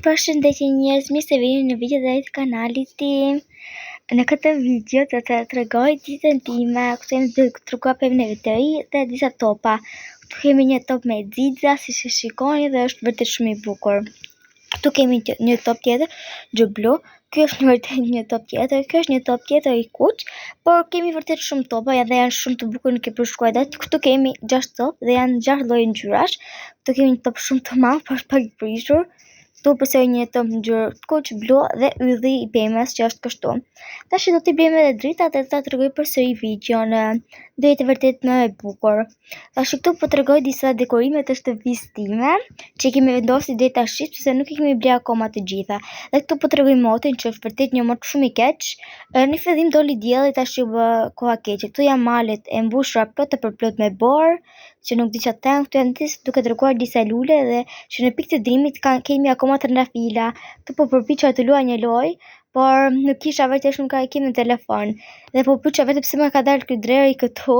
Përshëndetje njerëz, mirë se vini në video dhe të kanalit tim. Në këtë video do të tregoj ditën time, këtu jemi të treguar pemën e vetëri dhe disa topa. Këtu kemi një top me xixa, siç e shikoni, dhe është vërtet shumë i bukur. Këtu kemi një top tjetër, gjë blu. Ky është vërtet një top tjetër, ky është një top tjetër i kuq, por kemi vërtet shumë topa dhe janë shumë të bukur, nuk e përshkruaj dot. Këtu kemi 6 top dhe janë 6 lloje ngjyrash. Këtu kemi një top shumë të madh, por pak i prishur. Këtu përsëri një top në ngjyrë kuq, blu dhe ylli i pemës që është kështu. Tash do t'i blejmë edhe dritat dhe ta tregoj përsëri videon. Do jetë vërtet më e bukur. Tash këtu po tregoj disa dekorime të shtëpisë time që kemi vendosur deri tash, sepse nuk i kemi bler akoma të gjitha. Dhe këtu po tregoj motin që është vërtet një mot shumë i keq. Në fillim doli dielli, tash u bë koha keqe. Këtu janë malet e mbushura plot e përplot me borë, që nuk di çfarë tan. Këtu janë duke treguar disa lule dhe që në pikë të dimrit kemi akoma trëndafila. Këtu po përpiqja të luaj një lojë, por nuk kisha vërtet shumë ka kemi në telefon. Dhe po pyetja vetëm pse më ka dalë ky dreri këtu.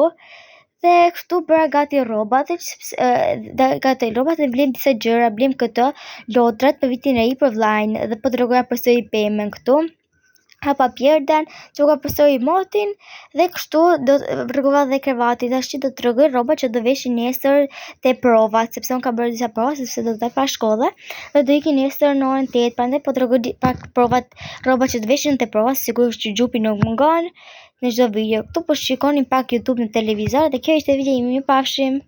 Dhe këtu bëra gati rrobat, dhe blem disa gjëra, blem këtë lodrat për vitin e ri për vllajin dhe po tregoja përsëri pemën këtu. Hapa pjerdan, çoka përsëri motin dhe kështu do rregova dhe krevatin. Tash do të tregoj rrobat që do veshin nesër te provat, sepse unë kam bërë disa prova sepse do të dal pas shkolle dhe do ikin nesër në orën 8, prandaj po tregoj pak rrobat që do veshin te provat, sigurisht që xhupi nuk mungon në çdo video. Këtu po shikonin pak YouTube në televizor dhe kjo ishte video im, ju pafshim.